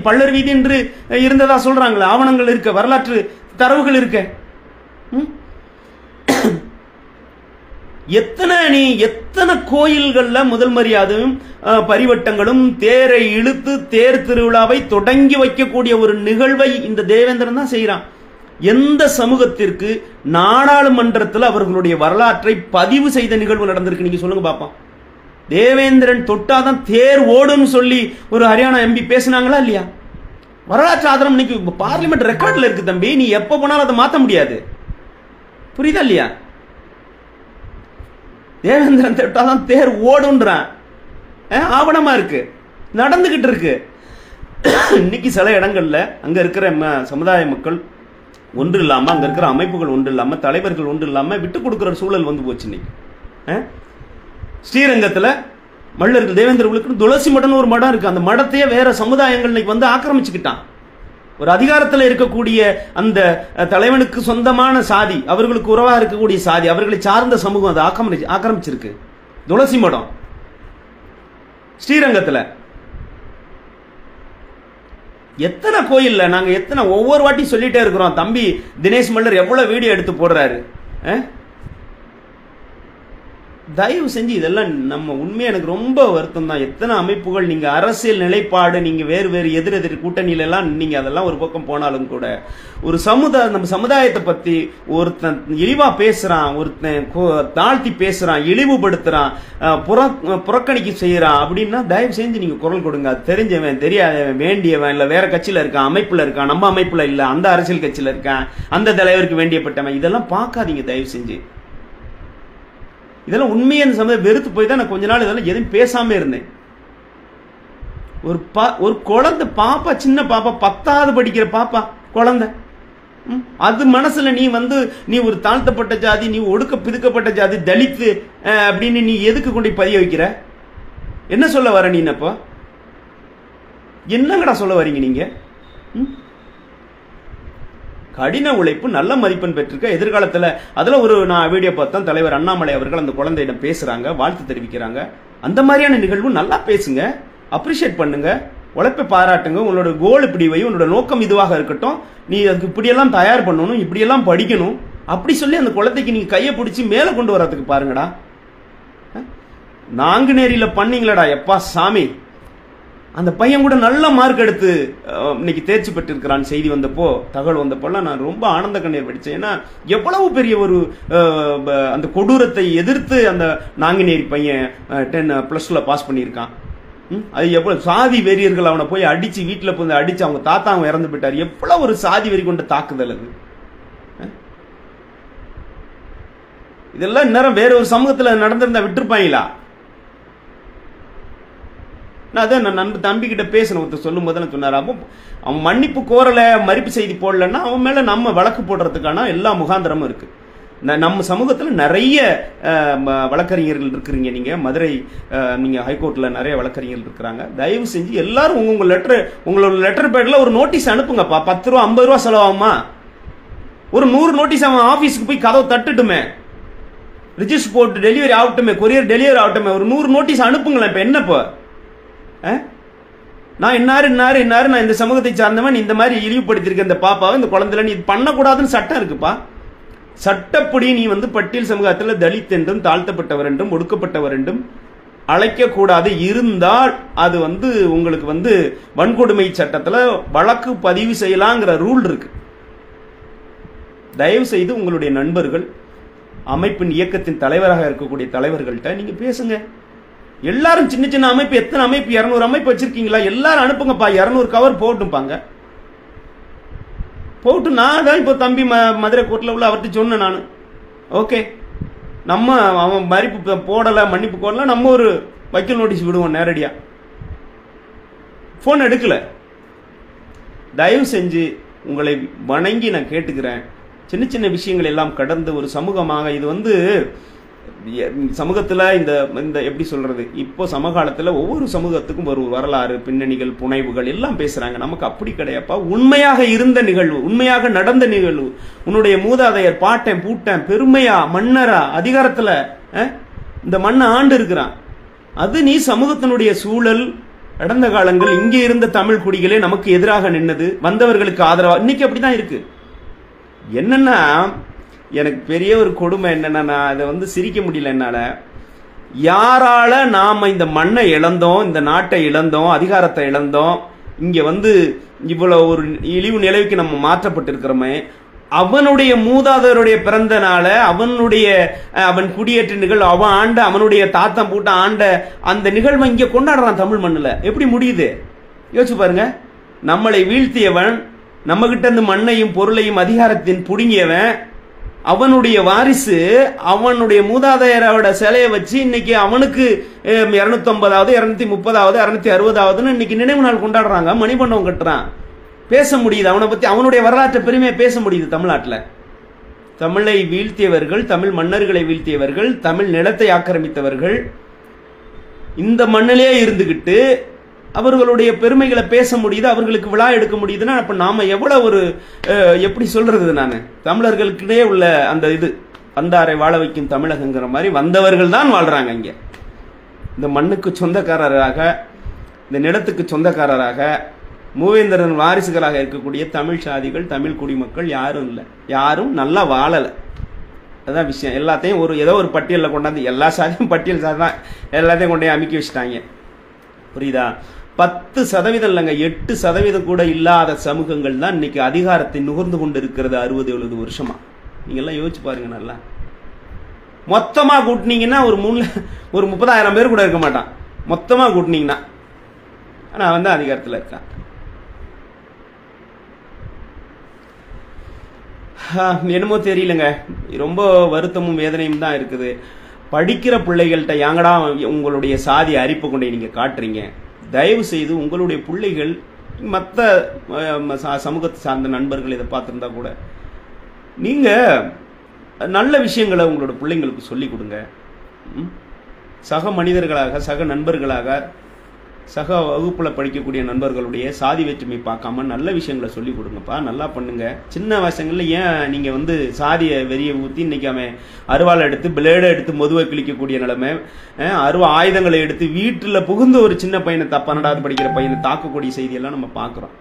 பள்ளர் வீதி என்று இருந்ததா சொல்றாங்களே. ஆவணங்கள் இருக்க, வரலாற்று தரவுகள் இருக்க. எத்தனை கோயில்கள்ல முதல் மரியாதையும் பரிவட்டங்களும் தேரை இழுத்து தேர் திருவிழாவை தொடங்கி வைக்கக்கூடிய ஒரு நிகழ்வை இந்த தேவேந்திரன் தான் செய்யறான். எந்த சமூகத்திற்கு நாடாளுமன்றத்தில் அவர்களுடைய வரலாற்றை பதிவு செய்த நிகழ்வு நடந்திருக்கு நீங்க சொல்லுங்க பாப்பா. தேவேந்திரன் தொட்டாதான் தேர் ஓடுன்னு சொல்லி ஒரு ஹரியானா எம்பி பேசினாங்களா இல்லையா? வரலாற்று ஆதாரம் இன்னைக்கு பார்லிமெண்ட் ரெக்கார்ட்ல இருக்கு தம்பி. நீ எப்ப போனாலும் அதை மாற்ற முடியாது. புரியுதா இல்லையா? தேவேந்திரன் தொட்டாதான் தேர் ஓடுன்றான். ஆவணமா இருக்கு, நடந்துகிட்டு இருக்கு. இன்னைக்கு சில இடங்கள்ல அங்க இருக்கிற சமுதாய மக்கள் ஒன்று இல்லாம, அங்க இருக்கிற அமைப்புகள் ஒன்று இல்லாம, தலைவர்கள் ஒன்று இல்லாம விட்டு கொடுக்கிற சூழல் வந்து போச்சு. இன்னைக்கு ஸ்ரீரங்கத்துல மல்லர்கள் தேவேந்திரர்களுக்கு துளசி மடம் ஒரு மடம் இருக்கு. அந்த மடத்தையே வேற சமுதாயங்கள் இன்னைக்கு வந்து ஆக்கிரமிச்சுக்கிட்டான். ஒரு அதிகாரத்தில் இருக்கக்கூடிய அந்த தலைவனுக்கு சொந்தமான சாதி, அவர்களுக்கு உறவா இருக்கக்கூடிய சாதி, அவர்களை சார்ந்த சமூகம் அதை ஆக்கிரமிச்சிருக்கு. துளசி மடம் ஸ்ரீரங்கத்துல எத்தனை கோயில்ல நாங்க ஒவ்வொரு வாட்டி சொல்லிட்டே இருக்கிறோம். தம்பி தினேஷ் மல்லர் எவ்வளவு வீடியோ எடுத்து போடுறாரு. தயவு செஞ்சு இதெல்லாம் நம்ம உண்மையா எனக்கு ரொம்ப வருத்தம் தான். எத்தனை அமைப்புகள் நீங்க அரசியல் நிலைப்பாடு, நீங்க வேறு வேறு எதிரெதிர் கூட்டணியில எல்லாம் நீங்க அதெல்லாம் ஒரு பக்கம் போனாலும் கூட ஒரு நம்ம சமுதாயத்தை பத்தி ஒருத்தன் இழிவா பேசுறான், ஒருத்தன் தாழ்த்தி பேசுறான், இழிவுபடுத்துறான், புறக்கணிக்க செய்யறான் அப்படின்னா தயவு செஞ்சு நீங்க குரல் கொடுங்க. அது தெரிஞ்சவன், தெரியாதவன், வேண்டியவன், இல்ல வேற கட்சியில இருக்கான், அமைப்புல இருக்கான், நம்ம அமைப்புல இல்ல, அந்த அரசியல் கட்சியில இருக்கான், அந்த தலைவருக்கு வேண்டியப்பட்டவன், இதெல்லாம் பார்க்காதீங்க தயவு செஞ்சு. இதெல்லாம் உண்மையான சமயம் வெறுத்து போய் தான் நான் கொஞ்ச நாள் இதெல்லாம் எதுவும் பேசாம இருந்தேன். ஒரு குழந்தை பாப்பா, சின்ன பாப்பா, 10வது படிக்கிற பாப்பா குழந்தை, அது மனசுல நீ ஒரு தாழ்த்தப்பட்ட ஜாதி, நீ பிதுக்கப்பட்ட ஜாதி, தலித்து அப்படின்னு நீ எதுக்கு கொண்டு பதிய வைக்கிற? என்ன சொல்ல வர நீ? அப்போ என்னங்கடா சொல்ல வரீங்க நீங்க? கடின உழைப்பு நல்ல மதிப்பெண் பெற்றிருக்க எதிர்காலத்தில் அதில் நான் வீடியோ பார்த்தேன். தலைவர் அண்ணாமலை அவர்கள் அந்த குழந்தையிடம் பேசுறாங்க, வாழ்த்து தெரிவிக்கிறாங்க. அந்த மாதிரியான நிகழ்வு நல்லா பேசுங்க, அப்ரிஷியேட் பண்ணுங்க, உழைப்பை பாராட்டுங்க. உங்களோட கோல் இப்படி வை, உன்னோட நோக்கம் இதுவாக இருக்கட்டும், நீ அதுக்கு இப்படியெல்லாம் தயார் பண்ணணும், இப்படியெல்லாம் படிக்கணும் அப்படி சொல்லி அந்த குழந்தைக்கு நீங்க கையை பிடிச்சி மேலே கொண்டு வரதுக்கு பாருங்கடா. நாங்குநேரியில பண்ணீங்களடா எப்பா சாமி, அந்த பையன் கூட நல்ல மார்க் எடுத்து இன்னைக்கு தேர்ச்சி பெற்றிருக்கிறான். செய்தி வந்தப்போ, தகவல் வந்தப்போலாம் நான் ரொம்ப ஆனந்த கண்ணீர் படித்தேன். ஏன்னா எவ்வளவு பெரிய ஒரு அந்த கொடூரத்தை எதிர்த்து அந்த நாங்குநேரி பையன் 10+2 பாஸ் பண்ணியிருக்கான். அது எவ்வளவு சாதி வெறியர்கள் அவனை போய் அடிச்சு, வீட்டில் போய் அடிச்சு அவங்க தாத்தா அவன் இறந்து போயிட்டார். எவ்வளவு ஒரு சாதி வெறி கொண்ட தாக்குதல் அது. இதெல்லாம் இந்நேரம் வேற ஒரு சமூகத்தில் நடந்திருந்தா விட்டுருப்பாங்களா? நான் அதான் தம்பி கிட்ட பேசின ஒருத்தர் சொல்லும் போது சொன்னார், அவன் மன்னிப்பு கோரல, மறுப்பு செய்தி போடலன்னா அவன் மேல நம்ம வழக்கு போடுறதுக்கான எல்லா முகாந்திரமும் இருக்கு. நம்ம சமூகத்தில் நிறைய வழக்கறிஞர்கள் இருக்கிறீங்க. நீங்க மதுரை நீங்க ஹைகோர்ட்ல நிறைய வழக்கறிஞர்கள் இருக்கிறாங்க. தயவு செஞ்சு எல்லாரும் உங்களோட லெட்டர் பேட்ல ஒரு நோட்டீஸ் அனுப்புங்கப்பா. 10 ரூபா 50 ரூபா செலவாகுமா? ஒரு 100 நோட்டீஸ் அவன் ஆபீஸ்க்கு போய் கதவை தட்டுட்டுமே, ரிஜிஸ்டர் போட்டு டெலிவரி ஆகட்டுமே, கொரியர் டெலிவரி ஆகட்டுமே, ஒரு 100 நோட்டீஸ் அனுப்புங்களேன். இப்ப என்னப்போ நான் இன்னாரு நான் இந்த சமூகத்தை சார்ந்தவன், இந்த மாதிரி இழிவுபடுத்திருக்க இந்த பாப்பாவை, இந்த குழந்தைல நீ பண்ணக்கூடாதுன்னு சட்டம் இருக்குப்பா. சட்டப்படி நீ பட்டியல் சமூகத்தில் தலித் என்றும் தாழ்த்தப்பட்டவர் என்றும் ஒடுக்கப்பட்டவர் என்றும் அழைக்க கூடாது. இருந்தால் அது உங்களுக்கு வன்கொடுமை சட்டத்தில் வழக்கு பதிவு செய்யலாங்கிற ரூல் இருக்கு. தயவு செய்து உங்களுடைய நண்பர்கள், அமைப்பின் இயக்கத்தின் தலைவராக இருக்கக்கூடிய தலைவர்கள்ட்ட நீங்க பேசுங்க. எல்லாரும் சின்ன சின்ன அமைப்பு, எத்தனை அமைப்பு, 200 அமைப்பு வச்சிருக்கீங்களா? எல்லாரும் அனுப்புங்கப்பா. 200 கவர் போட்டுப்பாங்க, போட்டு நான் தான் இப்போ தம்பி மதுரை கோர்ட்டில் உள்ள அவர்கிட்ட சொன்னேன் நான். ஓகே, நம்ம அவன் மறுப்பு போடலை, மன்னிப்பு கோரல, நம்ம ஒரு வக்கீல் நோட்டீஸ் விடுவோம் நேரடியா. போன் எடுக்கல. தயவு செஞ்சு உங்களை வணங்கி நான் கேட்டுக்கிறேன், சின்ன சின்ன விஷயங்கள் எல்லாம் கடந்து ஒரு சமூகமாக இது சமூகத்தில் இந்த எப்படி சொல்றது, இப்போ சமகாலத்தில் ஒவ்வொரு சமூகத்துக்கும் ஒரு வரலாறு, பின்னணிகள், புனைவுகள் எல்லாம் பேசுறாங்க. நமக்கு அப்படி கிடையாப்பா. உண்மையாக இருந்த நிகழ்வு, உண்மையாக நடந்த நிகழ்வு, உன்னுடைய மூதாதையர், பாட்டன், பூட்டன் பெருமையா, மன்னரா, அதிகாரத்தில் இந்த மண்ணை ஆண்டு இருக்கிறான். அது நீ சமூகத்தினுடைய சூழல், கடந்த காலங்கள் இங்கே இருந்த தமிழ் குடிகளே நமக்கு எதிராக நின்னது, வந்தவர்களுக்கு ஆதரவா, இன்னைக்கு அப்படிதான் இருக்கு. என்னன்னா எனக்கு பெரிய ஒரு கொடுமை என்னன்னா, நான் அதை வந்து சிரிக்க முடியல என்னால. யாரால நாம இந்த மண்ணை இழந்தோம், இந்த நாட்டை இழந்தோம், அதிகாரத்தை இழந்தோம், இங்க வந்து இவ்வளவு ஒரு இழிவு நிலைக்கு நம்ம மாற்றப்பட்டிருக்கிறோமே, அவனுடைய மூதாதையருடைய பிறந்த நாள, அவன் குடியேற்ற நிகழ்வு, அவன் ஆண்ட, அவனுடைய தாத்தம் பூட்ட ஆண்ட அந்த நிகழ்வை இங்க கொண்டாடுறான் தமிழ் மண்ணுல. எப்படி முடியுது யோசிச்சு பாருங்க. நம்மளை வீழ்த்தியவன், நம்ம கிட்ட இருந்து மண்ணையும் பொருளையும் அதிகாரத்தின் புடுங்கியவன், அவனுடைய வாரிசு அவனுடைய மூதாதையரோட சிலையை வச்சு இன்னைக்கு அவனுக்கு 250வது 230வது 260வதுன்னு இன்னைக்கு நினைவு நாள் கொண்டாடுறாங்க. மணிமண்டபம் கட்டுறான். பேச முடியுது அவனை பத்தி, அவனுடைய வரலாற்றை பெருமையா பேச முடியுது தமிழ்நாட்டில். தமிழை வீழ்த்தியவர்கள், தமிழ் மன்னர்களை வீழ்த்தியவர்கள், தமிழ் நிலத்தை ஆக்கிரமித்தவர்கள் இந்த மண்ணிலே இருந்துகிட்டு அவர்களுடைய பெருமைகளை பேச முடியுது, அவர்களுக்கு விழா எடுக்க முடியுதுன்னா அப்ப நாம எவ்வளவு ஒரு எப்படி சொல்றது, நான் தமிழர்களுக்கிட்டே உள்ள அந்த இது வந்தாரை வாழ வைக்கும் தமிழகங்கிற மாதிரி வந்தவர்கள் தான் வாழ்றாங்க இங்க. இந்த மண்ணுக்கு சொந்தக்காரராக, இந்த நிலத்துக்கு சொந்தக்காரராக, மூவேந்தரன் வாரிசுகளாக இருக்கக்கூடிய தமிழ் சாதிகள், தமிழ் குடிமக்கள் யாரும் இல்லை. யாரும் நல்லா வாழலை. அதான் விஷயம். எல்லாத்தையும் ஏதோ ஒரு பட்டியலில் கொண்டாந்து, எல்லா சாதியும் பட்டியல் சாதி தான், எல்லாத்தையும் கொண்டே அமுக்கி வச்சுட்டாங்க. புரியுதா? 10% இல்லைங்க, 8% கூட இல்லாத சமூகங்கள் தான் இன்னைக்கு அதிகாரத்தை நுகர்ந்து கொண்டு இருக்கிறது 60-70 வருஷமா. நீங்க எல்லாம் யோசிச்சு பாருங்க. நல்லா மொத்தமா கூட்டினீங்கன்னா ஒரு 30,000 பேர் கூட இருக்க மாட்டான். மொத்தமா கூட்டினீங்கன்னா. ஆனா வந்து அதிகாரத்தில் இருக்கான். என்னமோ தெரியலங்க, ரொம்ப வருத்தமும் வேதனையும் தான் இருக்குது. படிக்கிற பிள்ளைகள்கிட்ட யாங்கடா உங்களுடைய சாதி அரிப்பு கொண்டே நீங்க காட்டுறீங்க? தயவு செய்து உங்களுடைய பிள்ளைகள், மற்ற சமூகத்தை சார்ந்த நண்பர்கள் இதை பார்த்துருந்தா கூட நீங்க நல்ல விஷயங்களை உங்களோட பிள்ளைங்களுக்கு சொல்லிக் கொடுங்க. சக மனிதர்களாக, சக நண்பர்களாக, சக வகுப்புல படிக்கக்கூடிய நண்பர்களுடைய சாதி வேற்றுமை பார்க்காம நல்ல விஷயங்களை சொல்லிக் கொடுங்கப்பா. நல்லா பண்ணுங்க. சின்ன வயசுங்கள்ல ஏன் நீங்க வந்து சாதிய வெறியை ஊத்தி இன்னைக்கு அவன் அருவாளை எடுத்து, பிளேடை எடுத்து மொதுவை கிழிக்கக்கூடிய நிலைமை, ஆயுதங்களை எடுத்து வீட்டுல புகுந்து ஒரு சின்ன பையனை, 12வது படிக்கிற பையனை தாக்கக்கூடிய செய்தியெல்லாம் நம்ம பார்க்கிறோம்.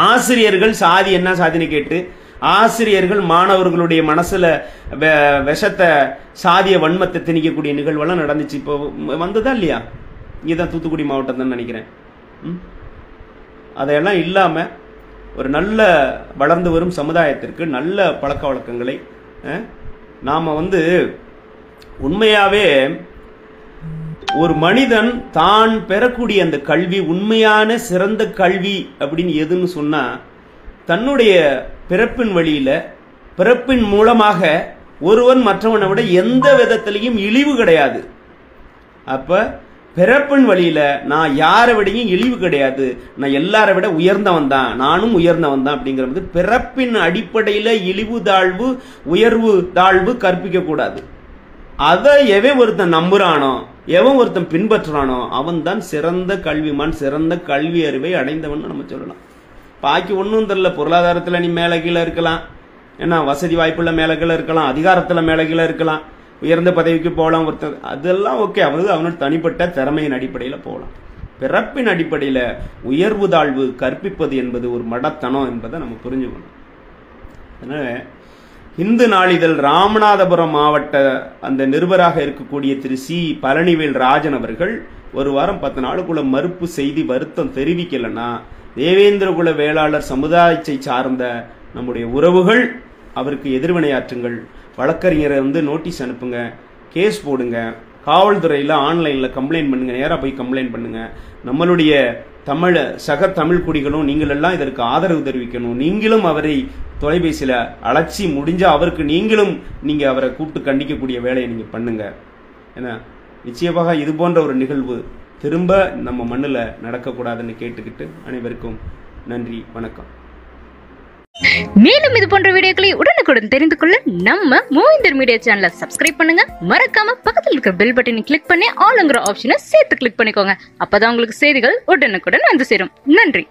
ஆசிரியர்கள் சாதி என்ன சாதின்னு கேட்டு, ஆசிரியர்கள் மாணவர்களுடைய மனசுல விஷத்தை, சாதிய வன்மத்தை திணிக்கக்கூடிய நிகழ்வெல்லாம் நடந்துச்சு. இப்போ வந்ததா இல்லையா? இங்கதான் தூத்துக்குடி மாவட்டம் தான் நினைக்கிறேன். அதையெல்லாம் இல்லாம ஒரு நல்ல வளர்ந்து வரும் சமுதாயத்திற்கு நல்ல பழக்க வழக்கங்களை நாம வந்து உண்மையாவே ஒரு மனிதன் தான் பெறக்கூடிய அந்த கல்வி உண்மையான சிறந்த கல்வி அப்படின்னு எதுன்னு சொன்னா, தன்னுடைய பிறப்பின் வழியில, பிறப்பின் மூலமாக ஒருவன் மற்றவனை விட எந்த விதத்திலையும் இழிவு கிடையாது. அப்ப பிறப்பின் வழியில நான் யாரை விடையும் இழிவு கிடையாது, நான் எல்லாரை விட உயர்ந்தவன் தான், நானும் உயர்ந்தவன் தான் அப்படிங்கிறது பிறப்பின் அடிப்படையில இழிவு தாழ்வு, உயர்வு தாழ்வு கற்பிக்க கூடாது. அதை எவன் ஒருத்தன் நம்புறானோ, எவன் ஒருத்தன் பின்பற்றுறானோ அவன் தான் சிறந்த கல்விமான், சிறந்த கல்வி அறிவை அடைந்தவன் நம்ம சொல்லலாம். பாக்கி ஒன்றும் தெரியல. பொருளாதாரத்துல நீ மேல கீழே இருக்கலாம், ஏன்னா வசதி வாய்ப்புள்ள மேல கீழே இருக்கலாம், அதிகாரத்துல மேல கீழே இருக்கலாம், உயர்ந்த பதவிக்கு போகலாம் ஒருத்தர், அதெல்லாம் ஓகே. அவனோட தனிப்பட்ட திறமையின் அடிப்படையில் போகலாம். பிறப்பின் அடிப்படையில் உயர்வு தாழ்வு கற்பிப்பது என்பது ஒரு மடத்தனம் என்பதை நம்ம புரிஞ்சுக்கணும். அதனால இந்து நாளிதழ் ராமநாதபுரம் மாவட்ட அந்த நிருபராக இருக்கக்கூடிய திரு சி பழனிவேல் ராஜன் அவர்கள் ஒரு வாரம் 10 நாளுக்குள்ள மறுப்பு செய்தி வருத்தம் தெரிவிக்கலன்னா, தேவேந்திரகுல வேளாளர் சமுதாயத்தை சார்ந்த நம்முடைய உறவுகள் அவருக்கு எதிர்வினையாற்றுங்கள். வழக்கறிஞரை வந்து நோட்டீஸ் அனுப்புங்க, கேஸ் போடுங்க, காவல்துறையில் ஆன்லைனில் கம்ப்ளைண்ட் பண்ணுங்க, நேராக போய் கம்ப்ளைண்ட் பண்ணுங்க. நம்மளுடைய சக தமிழ் குடிகளும் நீங்கள் எல்லாம் இதற்கு ஆதரவு தெரிவிக்கணும். நீங்களும் அவரை தொலைபேசியில் அழைச்சி முடிஞ்சா அவருக்கு நீங்க அவரை கூப்பிட்டு கண்டிக்கக்கூடிய வேலையை நீங்க பண்ணுங்க. ஏன்னா நிச்சயமாக இது போன்ற ஒரு நிகழ்வு திரும்ப நம்ம மண்ணில் நடக்கக்கூடாதுன்னு கேட்டுக்கிட்டு அனைவருக்கும் நன்றி, வணக்கம். மேலும் இது போன்ற வீடியோக்களை உடனுக்குடன் தெரிந்து கொள்ள நம்ம மூவேந்தர் மீடியா சேனலை சப்ஸ்கிரைப் பண்ணுங்க. மறக்காம பக்கத்தில் இருக்கிற பெல் பட்டனை கிளிக் பண்ணி ஆல்ங்கிற ஆப்ஷனை சேர்த்து கிளிக் பண்ணிக்கோங்க. அப்பதான் உங்களுக்கு செய்திகள் உடனுக்குடன் வந்து சேரும். நன்றி.